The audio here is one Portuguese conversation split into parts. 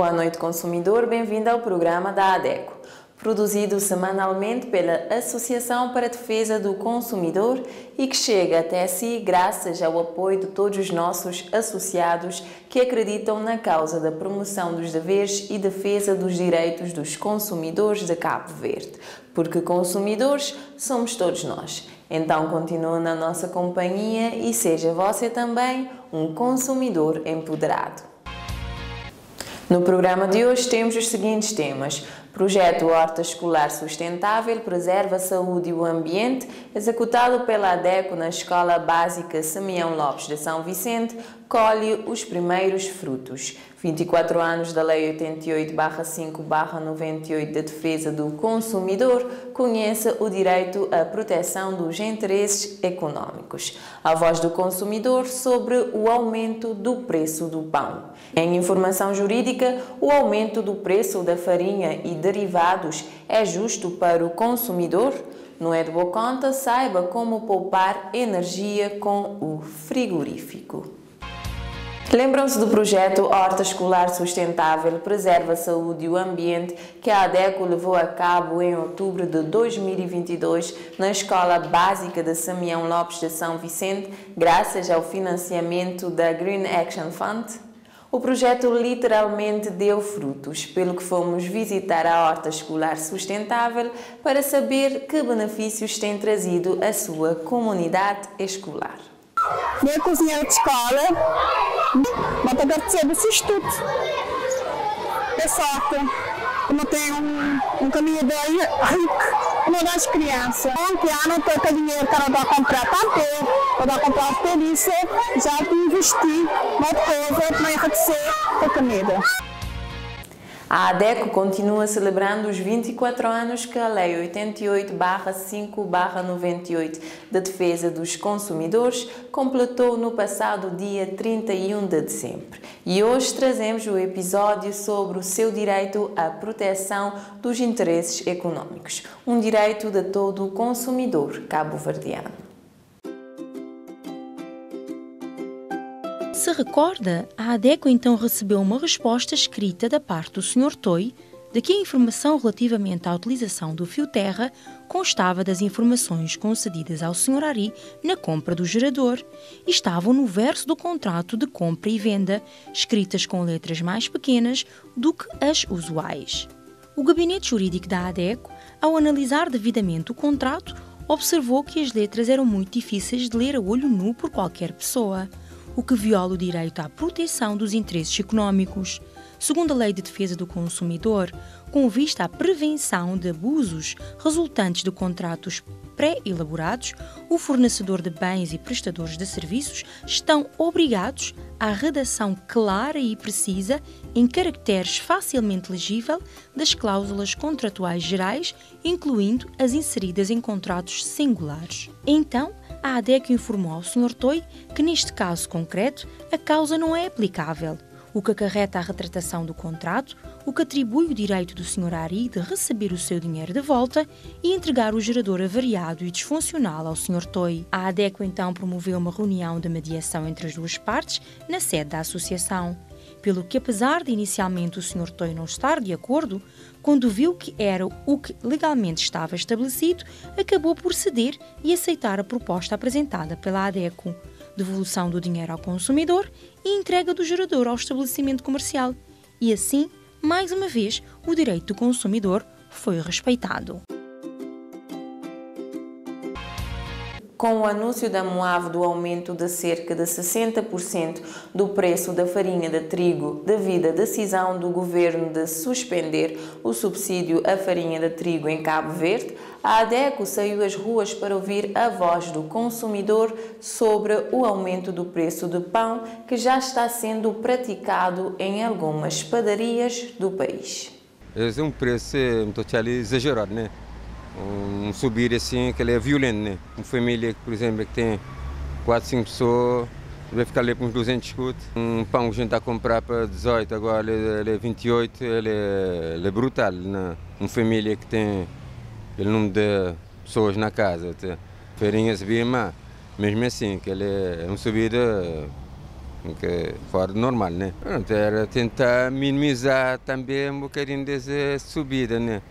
Boa noite, consumidor. Bem-vindo ao programa da ADECO, produzido semanalmente pela Associação para a Defesa do Consumidor e que chega até si graças ao apoio de todos os nossos associados que acreditam na causa da promoção dos deveres e defesa dos direitos dos consumidores de Cabo Verde, porque consumidores somos todos nós. Então continue na nossa companhia e seja você também um consumidor empoderado. No programa de hoje temos os seguintes temas: Projeto Horta Escolar Sustentável preserva a saúde e o ambiente, executado pela ADECO na Escola Básica Simeão Lopes de São Vicente, colhe os primeiros frutos. 24 anos da Lei 88/5/98 de Defesa do Consumidor conhece o direito à proteção dos interesses econômicos. A voz do consumidor sobre o aumento do preço do pão. Em informação jurídica, o aumento do preço da farinha e derivados é justo para o consumidor? No É de Boa Conta, saiba como poupar energia com o frigorífico. Lembram-se do projeto Horta Escolar Sustentável preserva a saúde e o ambiente que a ADECO levou a cabo em outubro de 2022 na Escola Básica de Simeão Lopes de São Vicente, graças ao financiamento da Green Action Fund? O projeto literalmente deu frutos, pelo que fomos visitar a Horta Escolar Sustentável para saber que benefícios tem trazido à sua comunidade escolar. Eu cozinheira de escola, mas para participar desse estudo. É sorte, como tem um caminho bem rico, como das crianças. Ontem ano estou com dinheiro para comprar papel, para comprar perícia, já investi uma coisa para enriquecer a comida. A ADECO continua celebrando os 24 anos que a Lei 88/5/98 de Defesa dos Consumidores completou no passado dia 31 de dezembro. E hoje trazemos o episódio sobre o seu direito à proteção dos interesses econômicos, um direito de todo o consumidor cabo-verdiano. Se recorda, a ADECO então recebeu uma resposta escrita da parte do Sr. Toy de que a informação relativamente à utilização do fio terra constava das informações concedidas ao Sr. Ari na compra do gerador e estavam no verso do contrato de compra e venda, escritas com letras mais pequenas do que as usuais. O gabinete jurídico da ADECO, ao analisar devidamente o contrato, observou que as letras eram muito difíceis de ler a olho nu por qualquer pessoa, o que viola o direito à proteção dos interesses econômicos. Segundo a Lei de Defesa do Consumidor, com vista à prevenção de abusos resultantes de contratos pré-elaborados, o fornecedor de bens e prestadores de serviços estão obrigados à redação clara e precisa, em caracteres facilmente legível, das cláusulas contratuais gerais, incluindo as inseridas em contratos singulares. Então, a ADECO informou ao Sr. Toy que, neste caso concreto, a causa não é aplicável, o que acarreta a retratação do contrato, o que atribui o direito do Sr. Ari de receber o seu dinheiro de volta e entregar o gerador avariado e disfuncional ao Sr. Toy. A ADECO então promoveu uma reunião de mediação entre as duas partes na sede da associação, pelo que, apesar de inicialmente o Sr. Toy não estar de acordo, quando viu que era o que legalmente estava estabelecido, acabou por ceder e aceitar a proposta apresentada pela ADECO, devolução do dinheiro ao consumidor e entrega do gerador ao estabelecimento comercial. E assim, mais uma vez, o direito do consumidor foi respeitado. Com o anúncio da MOAV do aumento de cerca de 60% do preço da farinha de trigo devido à decisão do governo de suspender o subsídio à farinha de trigo em Cabo Verde, a ADECO saiu às ruas para ouvir a voz do consumidor sobre o aumento do preço do pão que já está sendo praticado em algumas padarias do país. É um preço muito exagerado, né? Subir assim, que ele é violento, né? Uma família, por exemplo, que tem 4, 5 pessoas, vai ficar ali com uns 200 escudos. Um pão que a gente está a comprar para 18, agora ele é 28, ele é brutal, né? Uma família que tem aquele número de pessoas na casa, farinha subir, mas mesmo assim, que ele é uma subida que é fora do normal, né? Pronto, era tentar minimizar também um bocadinho dessa subida, né?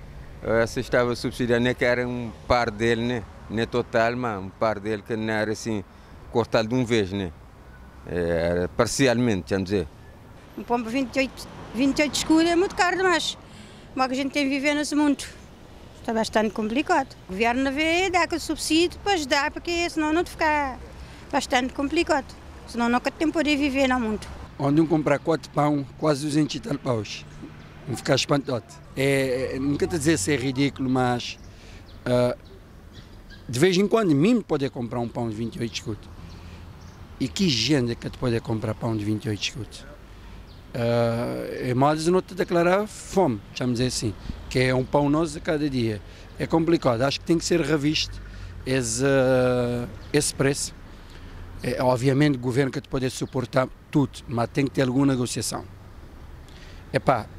Essa estava subsidiada, né, que era um par dele, né? Não é total, mas um par dele que não era assim, cortado de uma vez, né? Era parcialmente, vamos dizer. Um pombo 28 escuro é muito caro demais. Como é que a gente tem que viver nesse mundo? Está bastante complicado. O governo vê, dá aquele subsídio para ajudar, porque senão não fica bastante complicado. Senão nunca tem poder viver no mundo. Onde comprar 4 pão, quase 200 e tal paus. Vão ficar espantado. Nunca te dizer se é ridículo, mas de vez em quando mim poder comprar um pão de 28 escudos. E que gente é que te pode comprar pão de 28 escudos? Mas não te declarar fome, vamos dizer assim, que é um pão nosso a cada dia. É complicado, acho que tem que ser revisto esse preço. Obviamente o governo que te pode suportar tudo, mas tem que ter alguma negociação.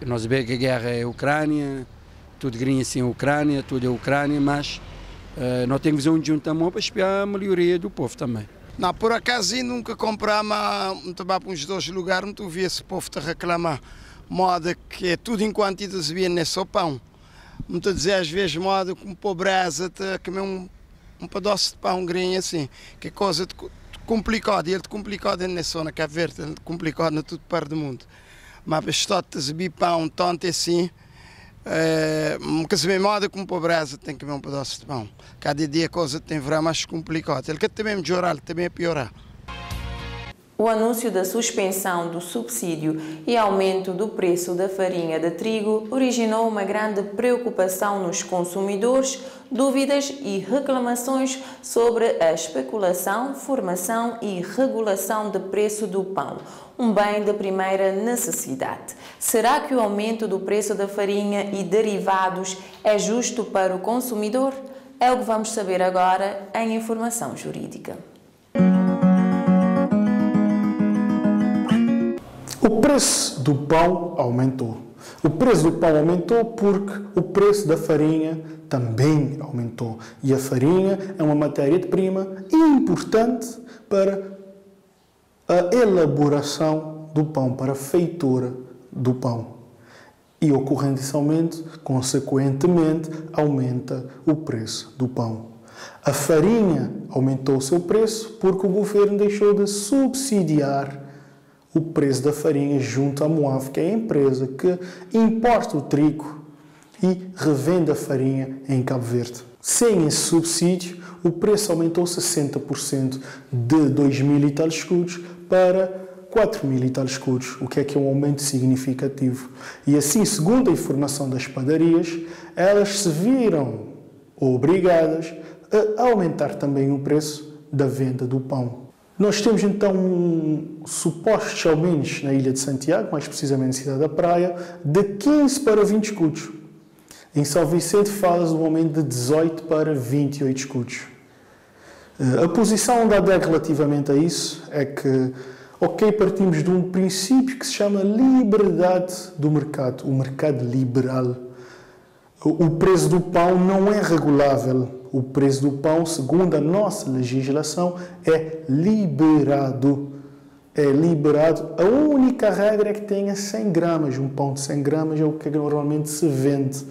Nós vemos que a guerra é a Ucrânia, tudo grinha assim a Ucrânia, tudo é a Ucrânia, mas nós temos que fazer um juntamento para espiar a melhoria do povo também. Não, por acaso eu nunca comprava, muito bem para uns 2 lugares, não vi esse povo te reclamar. Moda que é tudo enquanto se vê nesse pão. Muito dizer às vezes moda com pobreza, te comer um pedaço de pão grinho assim, que é coisa complicada, e ele é complicado nessa zona, Cabo Verde, ele é complicado em tudo parte do mundo. Mas estou a subir pão tanto assim, que se vê moda com pobreza, tem que comer um pedaço de pão. Cada dia a coisa tem verão mais complicada. Ele quer também melhorar, ele também piorar. O anúncio da suspensão do subsídio e aumento do preço da farinha de trigo originou uma grande preocupação nos consumidores, dúvidas e reclamações sobre a especulação, formação e regulação de preço do pão, um bem de primeira necessidade. Será que o aumento do preço da farinha e derivados é justo para o consumidor? É o que vamos saber agora em Informação Jurídica. O preço do pão aumentou. O preço do pão aumentou porque o preço da farinha também aumentou. E a farinha é uma matéria-prima importante para a elaboração do pão, para a feitura do pão. E ocorrendo esse aumento, consequentemente, aumenta o preço do pão. A farinha aumentou o seu preço porque o governo deixou de subsidiar o preço da farinha junto à Moave, que é a empresa que importa o trigo e revende a farinha em Cabo Verde. Sem esse subsídio, o preço aumentou 60% de 2.000 e tal escudos para 4.000 e tal escudos, o que é um aumento significativo. E assim, segundo a informação das padarias, elas se viram obrigadas a aumentar também o preço da venda do pão. Nós temos então supostos aumentos na Ilha de Santiago, mais precisamente na cidade da Praia, de 15 para 20 escudos. Em São Vicente fala-se um aumento de 18 para 28 escudos. A posição da ADEC relativamente a isso é que, partimos de um princípio que se chama liberdade do mercado, o mercado liberal. O preço do pão não é regulável. O preço do pão, segundo a nossa legislação, é liberado. É liberado. A única regra é que tenha 100 gramas. Um pão de 100 gramas é o que normalmente se vende.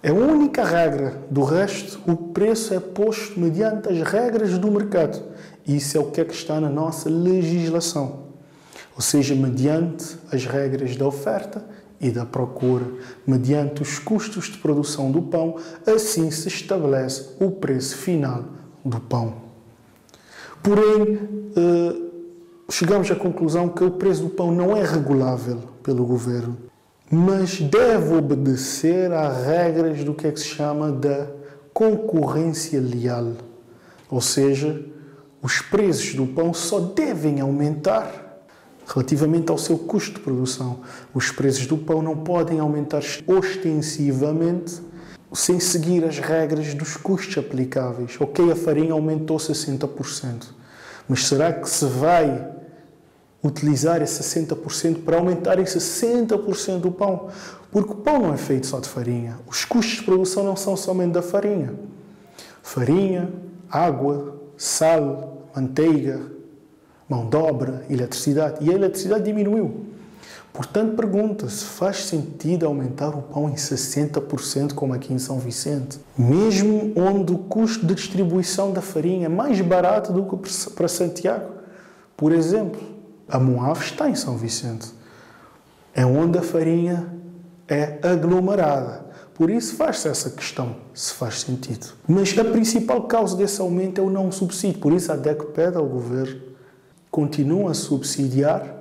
É a única regra. Do resto, o preço é posto mediante as regras do mercado. Isso é o que está na nossa legislação. Ou seja, mediante as regras da oferta e da procura, mediante os custos de produção do pão, assim se estabelece o preço final do pão. Porém, chegamos à conclusão que o preço do pão não é regulável pelo governo, mas deve obedecer às regras do que é que se chama da concorrência leal. Ou seja, os preços do pão só devem aumentar relativamente ao seu custo de produção. Os preços do pão não podem aumentar ostensivamente sem seguir as regras dos custos aplicáveis. A farinha aumentou 60%, mas será que se vai utilizar esse 60% para aumentar esse 60% do pão? Porque o pão não é feito só de farinha. Os custos de produção não são somente da farinha. Farinha, água, sal, manteiga, mão de obra, eletricidade, e a eletricidade diminuiu. Portanto, pergunta se faz sentido aumentar o pão em 60% como aqui em São Vicente, mesmo onde o custo de distribuição da farinha é mais barato do que para Santiago. Por exemplo, a Moave está em São Vicente, é onde a farinha é aglomerada. Por isso faz-se essa questão, se faz sentido. Mas a principal causa desse aumento é o não subsídio. Por isso a DECO pede ao governo, continua a subsidiar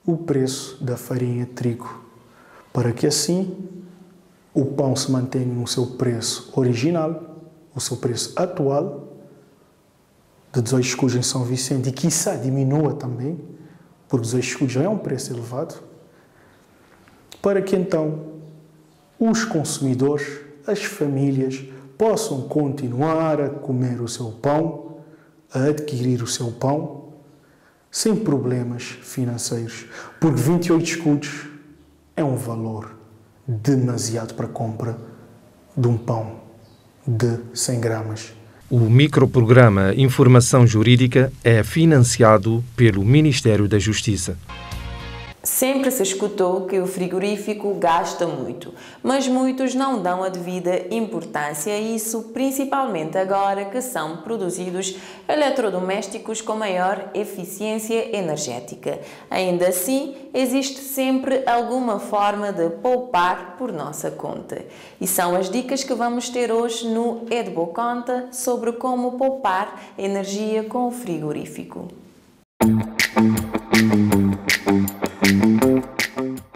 o preço da farinha de trigo, para que assim o pão se mantenha no seu preço original, o seu preço atual, de 18 escudos em São Vicente, e quiçá diminua também, porque 18 escudos já é um preço elevado, para que então os consumidores, as famílias, possam continuar a comer o seu pão, a adquirir o seu pão, sem problemas financeiros, porque 28 escudos é um valor demasiado para a compra de um pão de 100 gramas. O microprograma Informação Jurídica é financiado pelo Ministério da Justiça. Sempre se escutou que o frigorífico gasta muito, mas muitos não dão a devida importância a isso, principalmente agora que são produzidos eletrodomésticos com maior eficiência energética. Ainda assim, existe sempre alguma forma de poupar por nossa conta. E são as dicas que vamos ter hoje no EduboConta sobre como poupar energia com o frigorífico.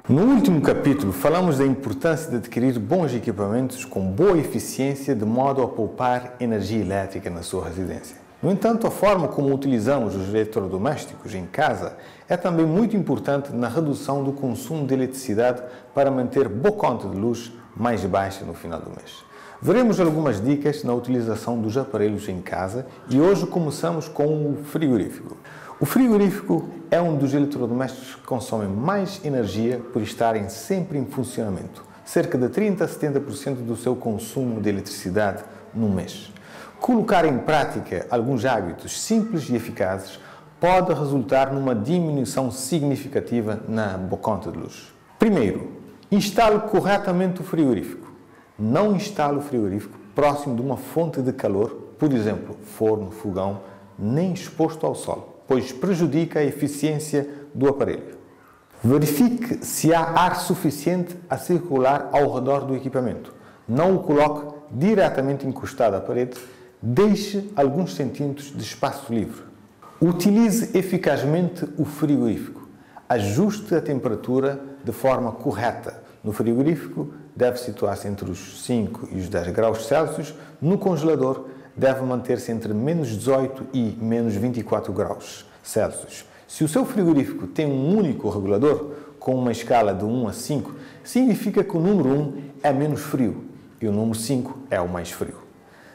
No último capítulo, falamos da importância de adquirir bons equipamentos com boa eficiência de modo a poupar energia elétrica na sua residência. No entanto, a forma como utilizamos os eletrodomésticos em casa é também muito importante na redução do consumo de eletricidade para manter boa conta de luz mais baixa no final do mês. Veremos algumas dicas na utilização dos aparelhos em casa e hoje começamos com o frigorífico. O frigorífico é um dos eletrodomésticos que consomem mais energia por estarem sempre em funcionamento, cerca de 30% a 70% do seu consumo de eletricidade no mês. Colocar em prática alguns hábitos simples e eficazes pode resultar numa diminuição significativa na boa conta de luz. Primeiro, instale corretamente o frigorífico. Não instale o frigorífico próximo de uma fonte de calor, por exemplo, forno, fogão, nem exposto ao sol, pois prejudica a eficiência do aparelho. Verifique se há ar suficiente a circular ao redor do equipamento. Não o coloque diretamente encostado à parede, deixe alguns centímetros de espaço livre. Utilize eficazmente o frigorífico. Ajuste a temperatura de forma correta. No frigorífico deve situar-se entre os 5 e os 10 graus Celsius. No congelador deve manter-se entre menos 18 e menos 24 graus Celsius. Se o seu frigorífico tem um único regulador, com uma escala de 1 a 5, significa que o número 1 é menos frio e o número 5 é o mais frio.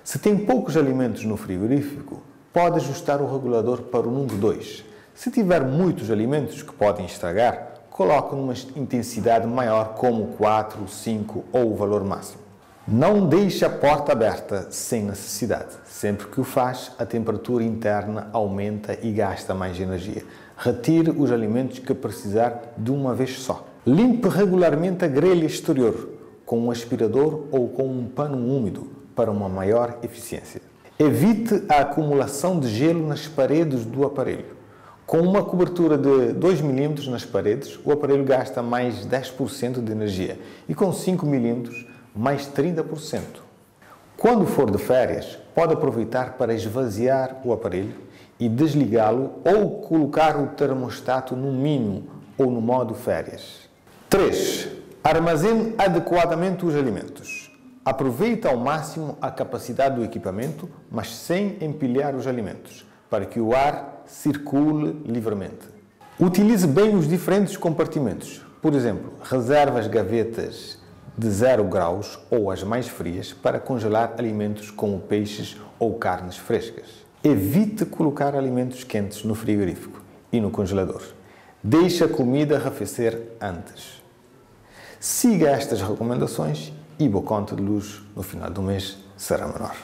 Se tem poucos alimentos no frigorífico, pode ajustar o regulador para o número 2. Se tiver muitos alimentos que podem estragar, coloque numa intensidade maior como 4, 5 ou o valor máximo. Não deixe a porta aberta sem necessidade. Sempre que o faz, a temperatura interna aumenta e gasta mais energia. Retire os alimentos que precisar de uma vez só. Limpe regularmente a grelha exterior com um aspirador ou com um pano úmido para uma maior eficiência. Evite a acumulação de gelo nas paredes do aparelho. Com uma cobertura de 2 mm nas paredes, o aparelho gasta mais 10% de energia e com 5 mm mais 30%. Quando for de férias, pode aproveitar para esvaziar o aparelho e desligá-lo ou colocar o termostato no mínimo ou no modo férias. 3. Armazene adequadamente os alimentos. Aproveite ao máximo a capacidade do equipamento, mas sem empilhar os alimentos, para que o ar circule livremente. Utilize bem os diferentes compartimentos. Por exemplo, reserve as gavetas de 0 graus ou as mais frias para congelar alimentos como peixes ou carnes frescas. Evite colocar alimentos quentes no frigorífico e no congelador. Deixe a comida arrefecer antes. Siga estas recomendações e boa conta de luz no final do mês será menor.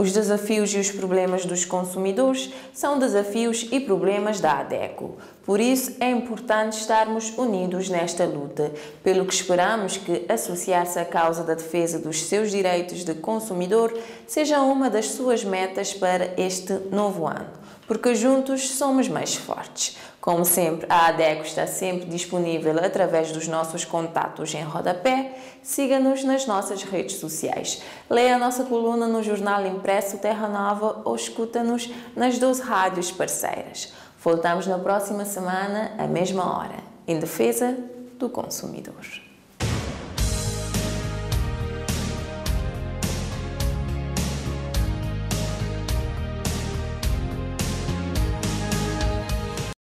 Os desafios e os problemas dos consumidores são desafios e problemas da ADECO. Por isso, é importante estarmos unidos nesta luta, pelo que esperamos que associar-se à causa da defesa dos seus direitos de consumidor seja uma das suas metas para este novo ano, porque juntos somos mais fortes. Como sempre, a ADECO está sempre disponível através dos nossos contatos em rodapé. Siga-nos nas nossas redes sociais. Leia a nossa coluna no jornal impresso Terra Nova ou escuta-nos nas 12 rádios parceiras. Voltamos na próxima semana, à mesma hora, em defesa do consumidor.